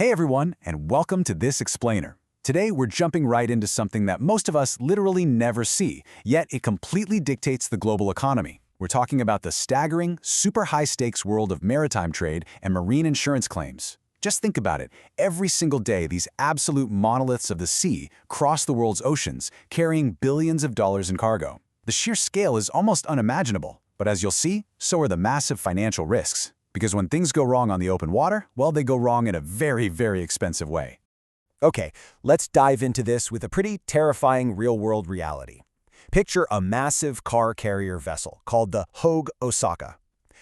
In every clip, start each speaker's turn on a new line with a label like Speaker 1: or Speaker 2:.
Speaker 1: Hey everyone, and welcome to This Explainer. Today we're jumping right into something that most of us literally never see, yet it completely dictates the global economy. We're talking about the staggering, super high-stakes world of maritime trade and marine insurance claims. Just think about it. Every single day, these absolute monoliths of the sea cross the world's oceans, carrying billions of dollars in cargo. The sheer scale is almost unimaginable, but as you'll see, so are the massive financial risks. Because when things go wrong on the open water, well, they go wrong in a very, very expensive way.
Speaker 2: Okay, let's dive into this with a pretty terrifying real-world reality. Picture a massive car carrier vessel called the Hogue Osaka.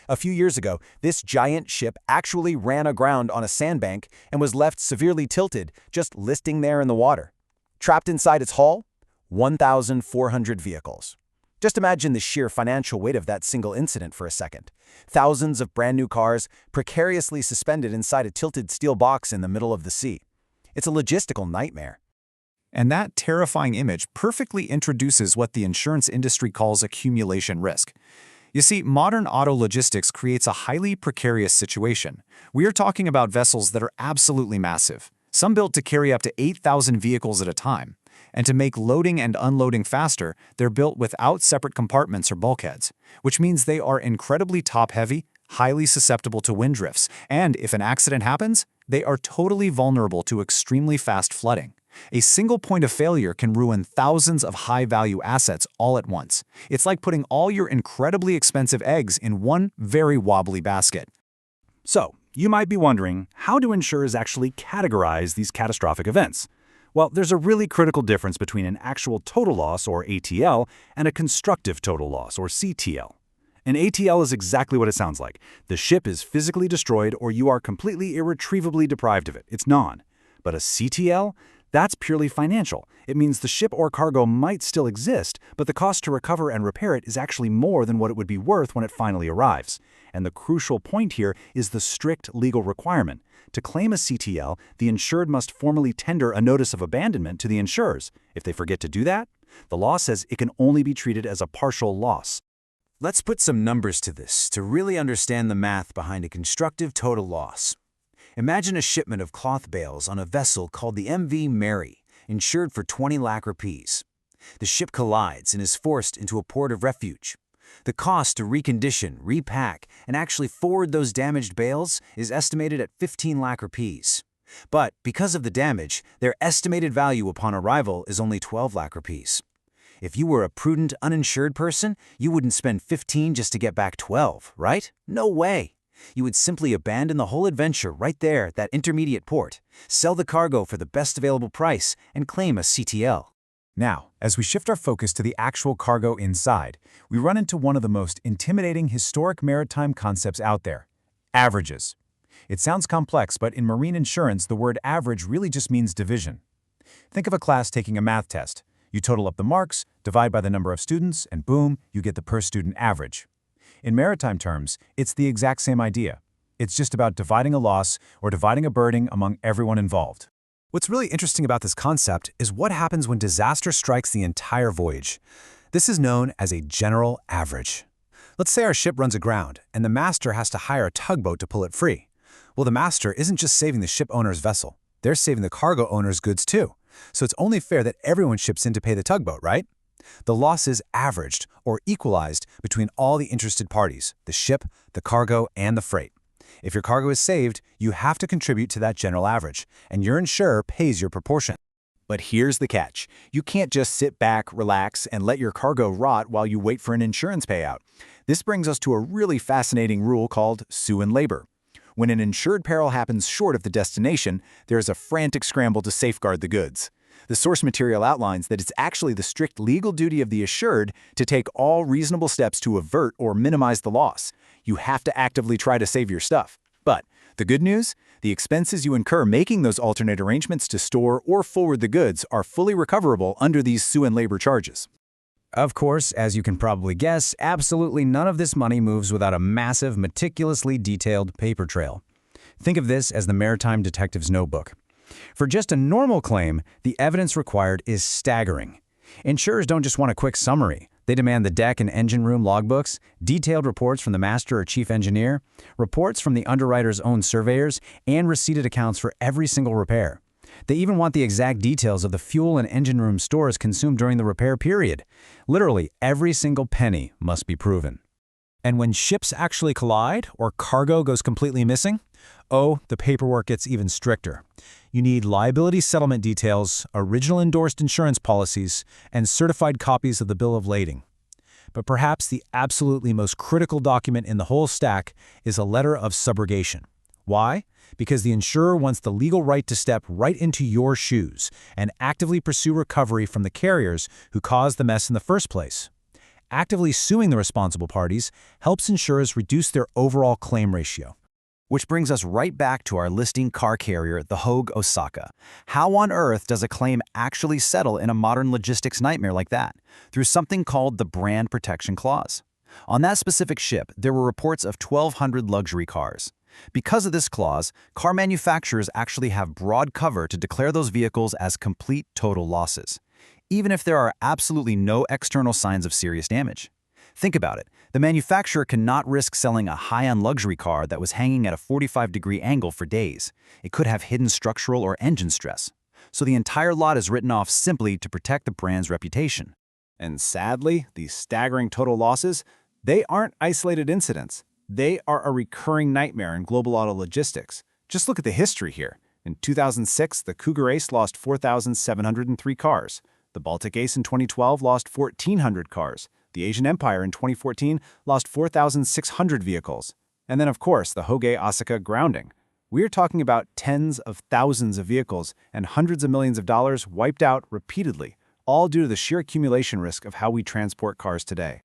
Speaker 2: A few years ago, this giant ship actually ran aground on a sandbank and was left severely tilted, just listing there in the water. Trapped inside its hull? 1,400 vehicles. Just imagine the sheer financial weight of that single incident for a second. Thousands of brand new cars precariously suspended inside a tilted steel box in the middle of the sea. It's a logistical nightmare.
Speaker 3: And that terrifying image perfectly introduces what the insurance industry calls accumulation risk. You see, modern auto logistics creates a highly precarious situation. We are talking about vessels that are absolutely massive, some built to carry up to 8,000 vehicles at a time. And to make loading and unloading faster, they're built without separate compartments or bulkheads, which means they are incredibly top-heavy, highly susceptible to wind drifts, and if an accident happens, they are totally vulnerable to extremely fast flooding. A single point of failure can ruin thousands of high-value assets all at once. It's like putting all your incredibly expensive eggs in one very wobbly basket.
Speaker 4: So, you might be wondering, how do insurers actually categorize these catastrophic events? Well, there's a really critical difference between an actual total loss, or ATL, and a constructive total loss, or CTL. An ATL is exactly what it sounds like. The ship is physically destroyed or you are completely irretrievably deprived of it. It's non. But a CTL? That's purely financial. It means the ship or cargo might still exist, but the cost to recover and repair it is actually more than what it would be worth when it finally arrives. And the crucial point here is the strict legal requirement. To claim a CTL, the insured must formally tender a notice of abandonment to the insurers. If they forget to do that, the law says it can only be treated as a partial loss.
Speaker 2: Let's put some numbers to this to really understand the math behind a constructive total loss. Imagine a shipment of cloth bales on a vessel called the MV Mary, insured for 20 lakh rupees. The ship collides and is forced into a port of refuge. The cost to recondition, repack, and actually forward those damaged bales is estimated at 15 lakh rupees. But because of the damage, their estimated value upon arrival is only 12 lakh rupees. If you were a prudent, uninsured person, you wouldn't spend 15 just to get back 12, right? No way. You would simply abandon the whole adventure right there at that intermediate port, sell the cargo for the best available price, and claim a CTL.
Speaker 1: Now, as we shift our focus to the actual cargo inside, we run into one of the most intimidating historic maritime concepts out there: averages. It sounds complex, but in marine insurance, the word average really just means division. Think of a class taking a math test. You total up the marks, divide by the number of students, and boom, you get the per-student average. In maritime terms, it's the exact same idea. It's just about dividing a loss or dividing a burden among everyone involved. What's really interesting about this concept is what happens when disaster strikes the entire voyage. This is known as a general average. Let's say our ship runs aground, and the master has to hire a tugboat to pull it free. Well, the master isn't just saving the ship owner's vessel. They're saving the cargo owner's goods too. So it's only fair that everyone chips in to pay the tugboat, right? The loss is averaged, or equalized, between all the interested parties: the ship, the cargo, and the freight. If your cargo is saved, you have to contribute to that general average, and your insurer pays your proportion.
Speaker 2: But here's the catch. You can't just sit back, relax, and let your cargo rot while you wait for an insurance payout. This brings us to a really fascinating rule called sue and labor. When an insured peril happens short of the destination, there is a frantic scramble to safeguard the goods. The source material outlines that it's actually the strict legal duty of the assured to take all reasonable steps to avert or minimize the loss. You have to actively try to save your stuff. But the good news? The expenses you incur making those alternate arrangements to store or forward the goods are fully recoverable under these sue and labor charges.
Speaker 1: Of course, as you can probably guess, absolutely none of this money moves without a massive, meticulously detailed paper trail. Think of this as the maritime detective's notebook. For just a normal claim, the evidence required is staggering. Insurers don't just want a quick summary. They demand the deck and engine room logbooks, detailed reports from the master or chief engineer, reports from the underwriter's own surveyors, and receipted accounts for every single repair. They even want the exact details of the fuel and engine room stores consumed during the repair period. Literally, every single penny must be proven. And when ships actually collide or cargo goes completely missing, oh, the paperwork gets even stricter. You need liability settlement details, original endorsed insurance policies, and certified copies of the bill of lading. But perhaps the absolutely most critical document in the whole stack is a letter of subrogation. Why? Because the insurer wants the legal right to step right into your shoes and actively pursue recovery from the carriers who caused the mess in the first place. Actively suing the responsible parties helps insurers reduce their overall claim ratio.
Speaker 2: Which brings us right back to our listing car carrier, the Hogue Osaka. How on earth does a claim actually settle in a modern logistics nightmare like that? Through something called the Brand Protection Clause. On that specific ship, there were reports of 1,200 luxury cars. Because of this clause, car manufacturers actually have broad cover to declare those vehicles as complete total losses, even if there are absolutely no external signs of serious damage. Think about it. The manufacturer cannot risk selling a high-end luxury car that was hanging at a 45-degree angle for days. It could have hidden structural or engine stress. So the entire lot is written off simply to protect the brand's reputation.
Speaker 3: And sadly, these staggering total losses, they aren't isolated incidents. They are a recurring nightmare in global auto logistics. Just look at the history here. In 2006, the Cougar Ace lost 4,703 cars. The Baltic Ace in 2012 lost 1,400 cars. The Asian Empire in 2014 lost 4,600 vehicles. And then, of course, the Hogue Osaka grounding. We're talking about tens of thousands of vehicles and hundreds of millions of dollars wiped out repeatedly, all due to the sheer accumulation risk of how we transport cars today.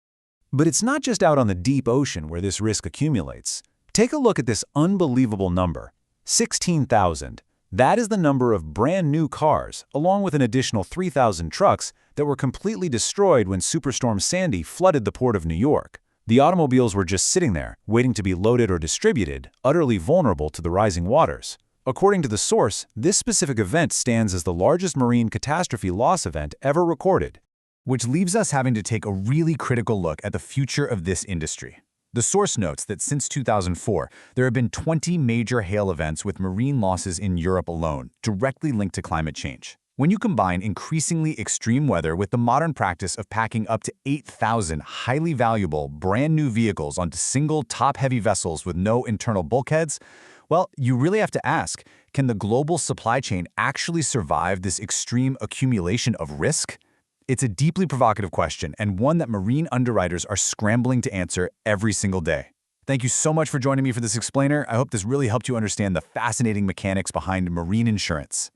Speaker 1: But it's not just out on the deep ocean where this risk accumulates. Take a look at this unbelievable number, 16,000. That is the number of brand new cars, along with an additional 3,000 trucks that were completely destroyed when Superstorm Sandy flooded the port of New York. The automobiles were just sitting there, waiting to be loaded or distributed, utterly vulnerable to the rising waters. According to the source, this specific event stands as the largest marine catastrophe loss event ever recorded.
Speaker 5: Which leaves us having to take a really critical look at the future of this industry. The source notes that since 2004, there have been 20 major hail events with marine losses in Europe alone, directly linked to climate change. When you combine increasingly extreme weather with the modern practice of packing up to 8,000 highly valuable, brand new vehicles onto single top-heavy vessels with no internal bulkheads, well, you really have to ask, can the global supply chain actually survive this extreme accumulation of risk? It's a deeply provocative question and one that marine underwriters are scrambling to answer every single day. Thank you so much for joining me for this explainer. I hope this really helped you understand the fascinating mechanics behind marine insurance.